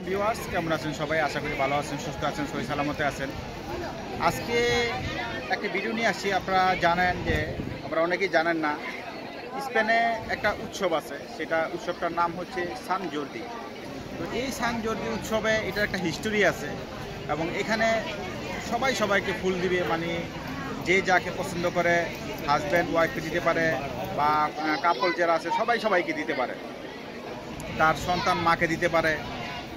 ভিউয়ার্স, কেমন আছেন সবাই? আশা করি ভালো আছেন, সুস্থ আছেন, সহি সালামতে আছেন। আজকে একটা ভিডিও নিয়ে আসছি। আপনারা জানেন যে, আপনারা অনেকেই জানেন না, স্পেনে একটা উৎসব আছে। সেটা উৎসবটার নাম হচ্ছে সান জর্দি। তো এই সান জর্দি উৎসবে এটার একটা হিস্টোরি আছে এবং এখানে সবাই সবাইকে ফুল দিবে, মানে যে যাকে পছন্দ করে হাজব্যান্ড ওয়াইফকে দিতে পারে বা কাপল যারা আছে সবাই সবাইকে দিতে পারে, তার সন্তান মাকে দিতে পারে।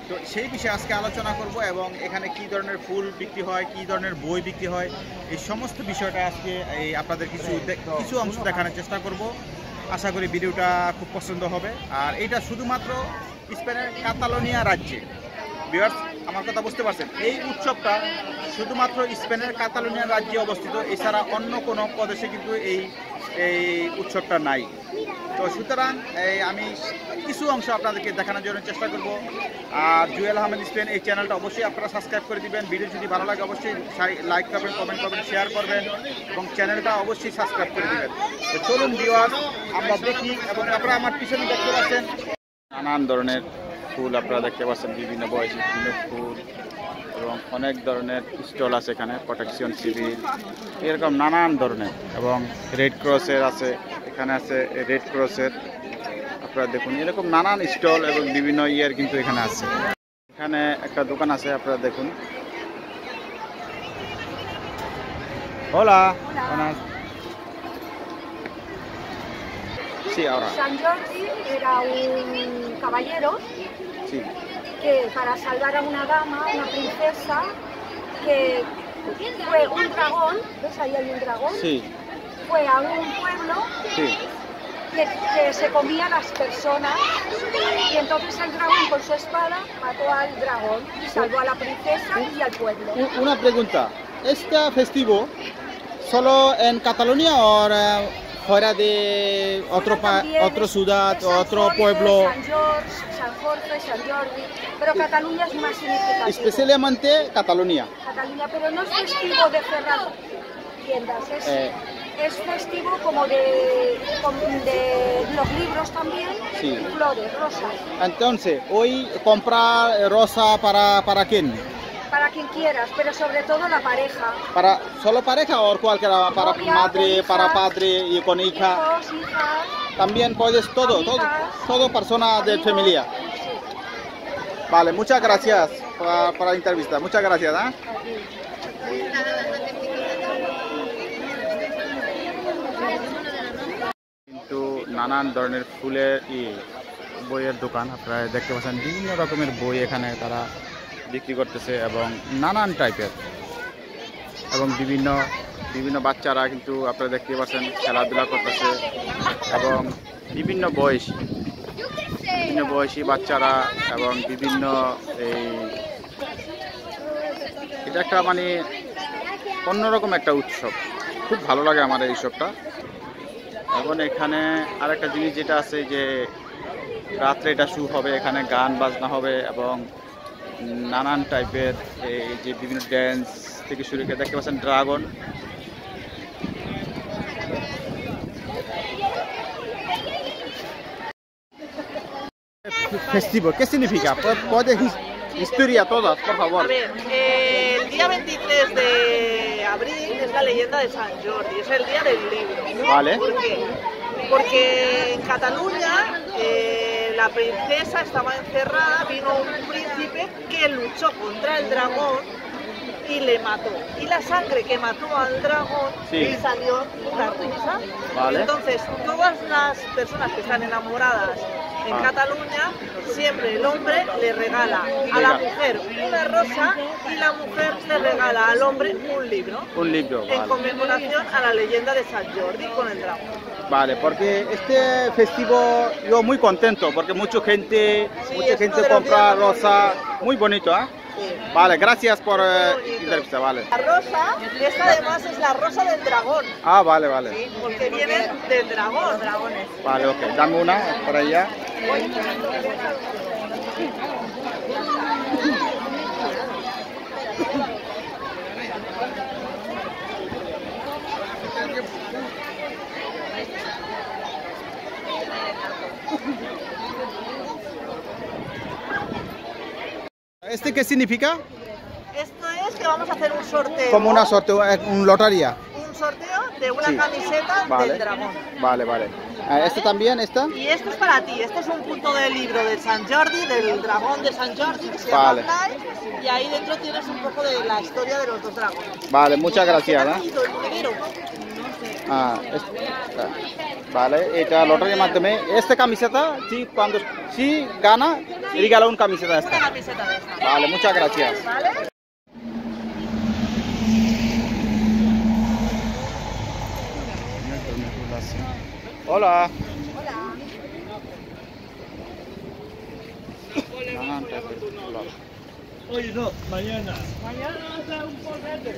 তো সেই বিষয়ে আজকে আলোচনা করব এবং এখানে কী ধরনের ফুল বিক্রি হয়, কী ধরনের বই বিক্রি হয়, এই সমস্ত বিষয়টা আজকে আপনাদের কিছু অংশ দেখানোর চেষ্টা করব। আশা করি ভিডিওটা খুব পছন্দ হবে। আর এটা শুধুমাত্র স্পেনের কাতালোনিয়া রাজ্যে। ভিউয়ার্স, আমার কথা বুঝতে পারছেন? এই উৎসবটা শুধুমাত্র স্পেনের কাতালোনিয়া রাজ্যে অবস্থিত, এছাড়া অন্য কোনো প্রদেশে কিন্তু এই উৎসবটা নাই। তো সুতরাং আমি কিছু অংশ আপনাদেরকে দেখানোর জন্য চেষ্টা করব। আর জুয়েল আহমেদ স্পেন এই চ্যানেলটা অবশ্যই আপনারা সাবস্ক্রাইব করে দিবেন। ভিডিও যদি ভালো লাগে অবশ্যই লাইক করবেন, কমেন্ট করবেন, শেয়ার করবেন এবং চ্যানেলটা অবশ্যই সাবস্ক্রাইব করে দিবেন। তো চলুন ভিউয়ার্স, আমরা দেখি। এবং আপনারা আমার পিছনে দেখতে পাচ্ছেন নানান ধরনের ফুল, আপনারা দেখতে পাচ্ছেন বিভিন্ন বয়সী ফুল এবং অনেক ধরনের স্টল আছে এখানে, প্রোটেকশন সিভিল এরকম নানান ধরনের, এবং রেড ক্রসের আছে, এখানে আছে রেড ক্রসের। আপনারা দেখুন এরকম নানান স্টল এবং বিভিন্ন ইয়ের কিন্তু এখানে আছে। এখানে একটা দোকান আছে, আপনারা দেখুন। Hola. Buenas. Sí, ahora. San Jordi era un caballero Sí. que para salvar a una dama, una princesa, que fue un dragón, ¿ves ahí hay un dragón? Sí. Fue a un pueblo Sí. que se comía a las personas y entonces el dragón con su espada mató al dragón y salvó a la princesa y al pueblo. Una pregunta. ¿Este festivo solo en Cataluña o fuera de otro ciudad o otro pueblo? San Jorge, San Jordi, pero Cataluña es más significativo. Especialmente Cataluña. Cataluña, pero no es festivo de cerrar tiendas, es festivo como de los libros también, Sí. y flores, rosas, Entonces, hoy comprar rosa para quién? para quien quieras, pero sobre todo la pareja. ¿Para solo pareja o cualquiera? Para Novia, madre, con hijas, para padre y con hija. Hijos, hijas, También puedes todo persona de amigos, familia. sí. Vale, muchas gracias por la entrevista. Muchas gracias. কিন্তু নানান ধরনের ফুলের বইয়ের দোকান, আপনারা দেখতে পাচ্ছেন বিভিন্ন রকমের বই এখানে তারা বিক্রি করতেছে এবং নানান টাইপের, এবং বিভিন্ন বাচ্চারা কিন্তু আপনারা দেখতে পাচ্ছেন খেলাধুলা করতেছে, এবং বিভিন্ন বয়সী বাচ্চারা এবং বিভিন্ন এটা একটা মানে অন্যরকম একটা উৎসব। খুব ভালো লাগে আমার এই উৎসবটা। এখন এখানে আরেকটা জিনিস যেটা আছে যে রাত্রে এটা শুরু হবে, এখানে গান বাজনা হবে এবং নানান টাইপের এই যে বিভিন্ন ড্যান্স থেকে শুরু করে দেখতে পাচ্ছেন dragon. Festivo, ¿qué significa? ¿Puedes historia todas, por favor? A ver, el día 23 de abril es la leyenda de San Jordi, es el día del libro. Vale. ¿Por qué? Porque en Cataluña la princesa estaba encerrada, vino un príncipe que luchó contra el dragón y le mató. Y la sangre que mató al dragón Sí. salió una rosa. Vale. Entonces, todas las personas que están enamoradas en Cataluña, siempre el hombre le regala a la mujer una rosa y la mujer le regala al hombre un libro. Un libro, En vale. conmemoración a la leyenda de San Jordi con el dragón. Vale, porque este festivo yo muy contento porque mucha gente es uno de los compra días más rosa, muy bonito, ¿eh? Sí. Vale, gracias por entrevista, vale. La rosa, esta además es la rosa del dragón, Ah, vale, vale. porque viene del dragón, dragones. Vale, ok. Dame una por allá. ¿Este qué significa? Esto es que vamos a hacer un sorteo. Como una sorteo, un lotería. Un sorteo de una Sí. camiseta Vale. del dragón. Vale, vale. ¿Este también, esta? Y esto es para ti, este es un punto del libro de San Jordi, del dragón de San Jordi, que se llama Vale. Fly, y ahí dentro tienes un poco de la historia de los dos dragones. Vale, muchas gracias. ¿Qué te ha sido el dinero? Vale, এটা লটারির মাধ্যমে este camiseta, sí, cuando sí gana, regala un camiseta Una esta. camiseta de esta. Vale, muchas gracias. ¿Vale? Hola. Hoy no, mañana. Mañana vas a un polvete.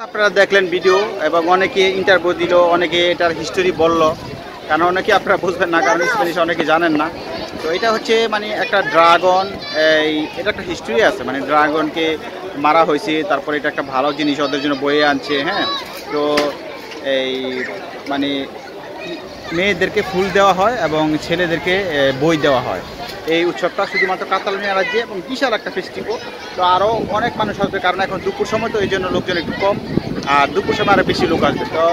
আপনারা দেখলেন ভিডিও এবং অনেকে ইন্টারভিউ দিল, অনেকে এটার হিস্টোরি বলল, কারণ অনেকে আপনারা বুঝবেন না, কারণ স্প্যানিশ অনেকে জানেন না। তো এটা হচ্ছে মানে একটা ড্রাগন, এটা একটা হিস্টোরি আছে, মানে ড্রাগনকে মারা হয়েছে, তারপরে এটা একটা ভালো জিনিস ওদের জন্য বয়ে আনছে। হ্যাঁ, তো এই মানে মেয়েদেরকে ফুল দেওয়া হয় এবং ছেলেদেরকে বই দেওয়া হয়। এই উৎসবটা শুধুমাত্র কাতালোনিয়া রাজ্যে এবং বিশাল একটা ফেস্টিভ্যাল। তো আরও অনেক মানুষ আসবে, কারণ এখন দুপুর সময়, তো এই জন্য লোকজন একটু কম, আর দুপুর সময় আরও বেশি লোক আসবে। তো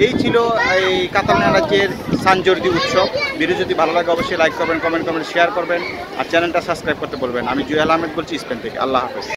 এই ছিল এই কাতালোনিয়া রাজ্যের সান জর্দি উৎসব। ভিডিও যদি ভালো লাগে অবশ্যই লাইক করবেন, কমেন্ট করবেন, শেয়ার করবেন, আর চ্যানেলটা সাবস্ক্রাইব করতে বলবেন। আমি জুয়েল আহমেদ বলছি স্পেন থেকে। আল্লাহ হাফেজ।